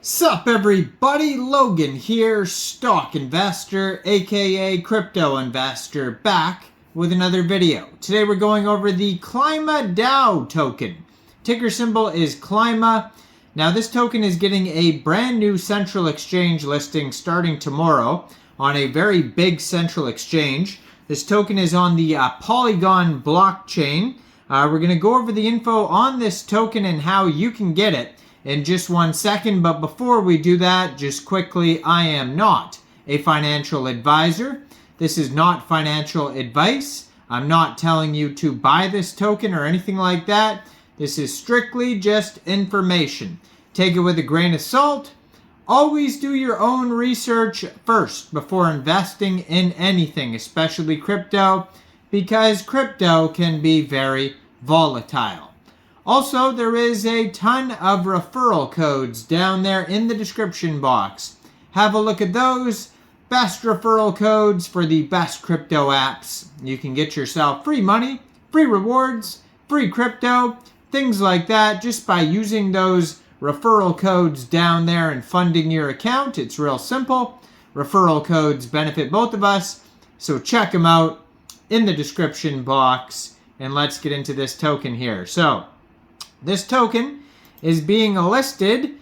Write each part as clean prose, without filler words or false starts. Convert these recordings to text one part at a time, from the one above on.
Sup everybody, Logan here, stock investor, aka crypto investor, back with another video. Today we're going over the Clima DAO token. Ticker symbol is Klima. Now this token is getting a brand new central exchange listing starting tomorrow on a very big central exchange. This token is on the Polygon blockchain. We're going to go over the info on this token and how you can get it in just 1 second, but before we do that, just quickly, I am not a financial advisor. This is not financial advice. I'm not telling you to buy this token or anything like that. This is strictly just information. Take it with a grain of salt. Always do your own research first before investing in anything, especially crypto, because crypto can be very volatile. Also, there is a ton of referral codes down there in the description box. Have a look at those. Best referral codes for the best crypto apps. You can get yourself free money, free rewards, free crypto, things like that just by using those referral codes down there and funding your account. It's real simple. Referral codes benefit both of us, so check them out in the description box. And let's get into this token here. So, this token is being listed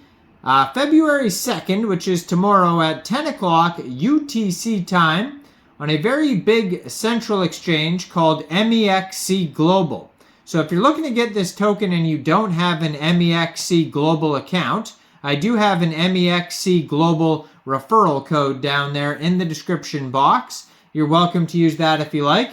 February 2nd, which is tomorrow at 10 o'clock UTC time on a very big central exchange called Mexc Global. So if you're looking to get this token and you don't have an Mexc Global account, I do have an Mexc Global referral code down there in the description box. You're welcome to use that if you like.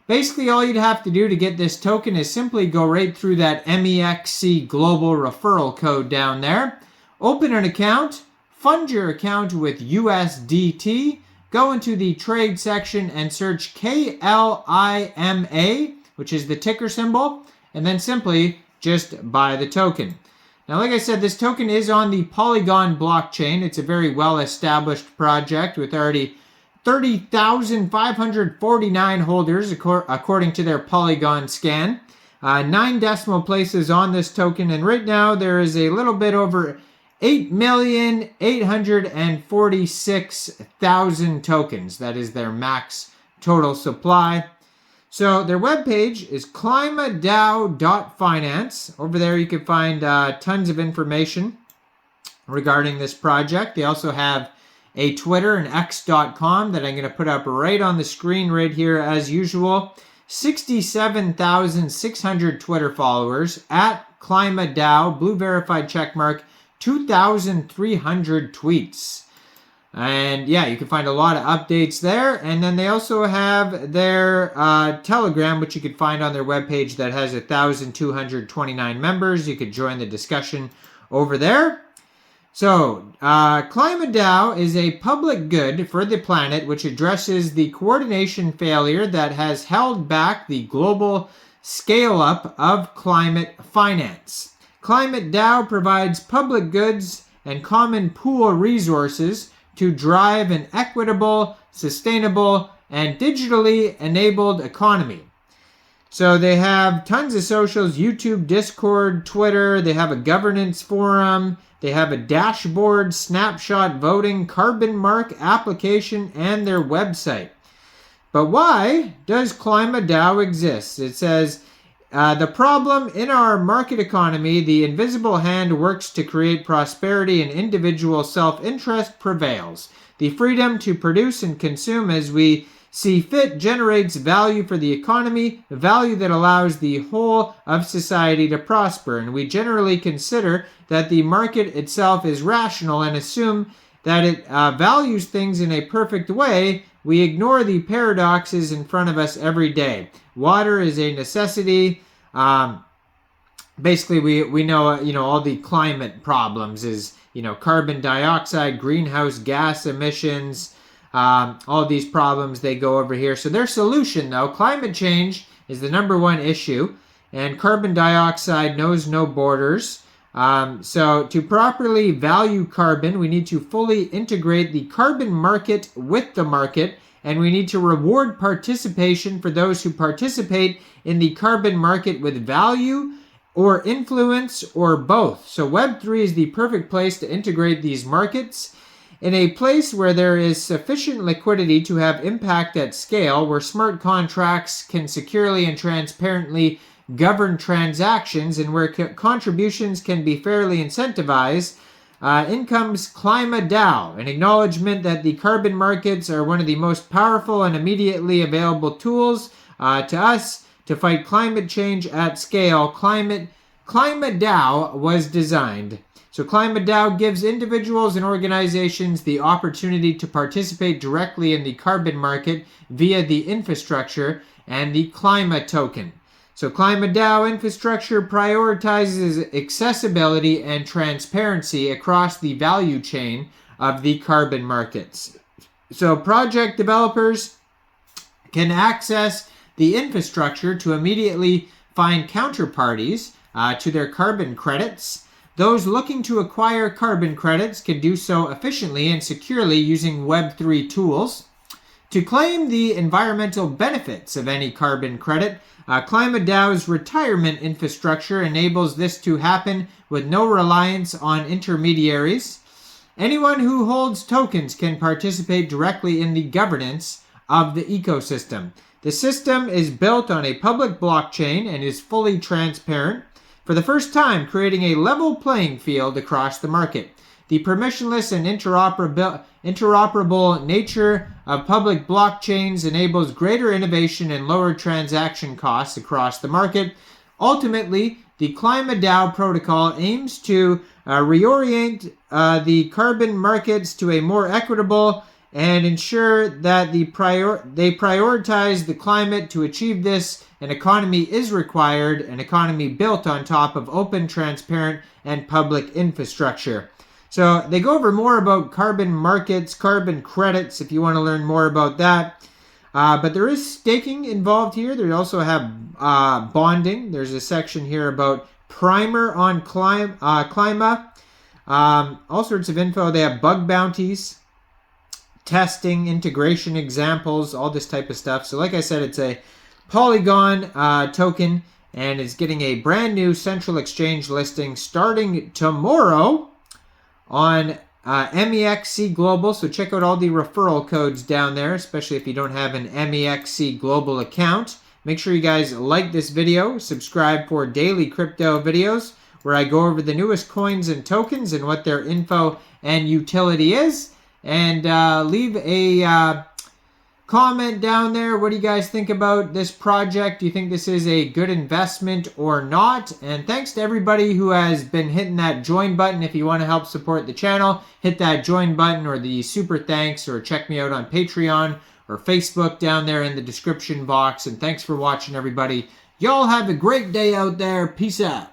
Basically, all you'd have to do to get this token is simply go right through that Mexc Global referral code down there. Open an account, fund your account with USDT, go into the trade section and search KLIMA, which is the ticker symbol, and then simply just buy the token. Now, like I said, this token is on the Polygon blockchain. It's a very well-established project with already 30,549 holders according to their Polygon scan. 9 decimal places on this token, and right now there is a little bit over 8,846,000 tokens. That is their max total supply. So their webpage is klimadao.finance. Over there you can find tons of information regarding this project. They also have a Twitter and X.com that I'm going to put up right on the screen right here as usual. 67,600 Twitter followers at Klimadao, blue verified checkmark, 2,300 tweets. And yeah, you can find a lot of updates there. And then they also have their Telegram, which you could find on their webpage that has 1,229 members. You could join the discussion over there. So, Klimadao is a public good for the planet which addresses the coordination failure that has held back the global scale-up of climate finance. Klimadao provides public goods and common pool resources to drive an equitable, sustainable, and digitally enabled economy. So they have tons of socials, YouTube, Discord, Twitter. They have a governance forum. They have a dashboard, snapshot voting, carbon mark application, and their website. But why does Klimadao exist? It says, the problem in our market economy, the invisible hand works to create prosperity and individual self-interest prevails. The freedom to produce and consume as we see fit generates value for the economy, value that allows the whole of society to prosper. And we generally consider that the market itself is rational and assume that it values things in a perfect way. We ignore the paradoxes in front of us every day. Water is a necessity. Basically, we know, all the climate problems is, carbon dioxide, greenhouse gas emissions, all these problems, they go over here. So their solution, though, climate change is the #1 issue, and carbon dioxide knows no borders. So to properly value carbon, we need to fully integrate the carbon market with the market, and we need to reward participation for those who participate in the carbon market with value or influence, or both. So Web3 is the perfect place to integrate these markets in a place where there is sufficient liquidity to have impact at scale, where smart contracts can securely and transparently govern transactions, and where contributions can be fairly incentivized. In comes Clima DAO, an acknowledgement that the carbon markets are one of the most powerful and immediately available tools to us to fight climate change at scale. Clima DAO was designed. So Clima DAO gives individuals and organizations the opportunity to participate directly in the carbon market via the infrastructure and the Klima token. So Clima DAO infrastructure prioritizes accessibility and transparency across the value chain of the carbon markets. So project developers can access the infrastructure to immediately find counterparties to their carbon credits. Those looking to acquire carbon credits can do so efficiently and securely using Web3 tools. To claim the environmental benefits of any carbon credit, Clima DAO's retirement infrastructure enables this to happen with no reliance on intermediaries. Anyone who holds tokens can participate directly in the governance of the ecosystem. The system is built on a public blockchain and is fully transparent, for the first time creating a level playing field across the market. The permissionless and interoperable nature of public blockchains enables greater innovation and lower transaction costs across the market. Ultimately, the Clima DAO protocol aims to reorient the carbon markets to a more equitable and ensure that they prioritize the climate. To achieve this, an economy is required, an economy built on top of open, transparent, and public infrastructure. So they go over more about carbon markets, carbon credits, if you want to learn more about that. But there is staking involved here. They also have bonding. There's a section here about primer on Klima. All sorts of info. They have bug bounties, testing, integration examples, all this type of stuff. So like I said, it's a Polygon token, and it's getting a brand new central exchange listing starting tomorrow on Mexc Global. So check out all the referral codes down there, especially if you don't have an Mexc Global account. Make sure you guys like this video, subscribe for daily crypto videos where I go over the newest coins and tokens and what their info and utility is. And leave a comment down there. What do you guys think about this project? Do you think this is a good investment or not? And thanks to everybody who has been hitting that join button. If you want to help support the channel, hit that join button or the super thanks, or check me out on Patreon or Facebook down there in the description box. And thanks for watching, everybody. Y'all have a great day out there. Peace out.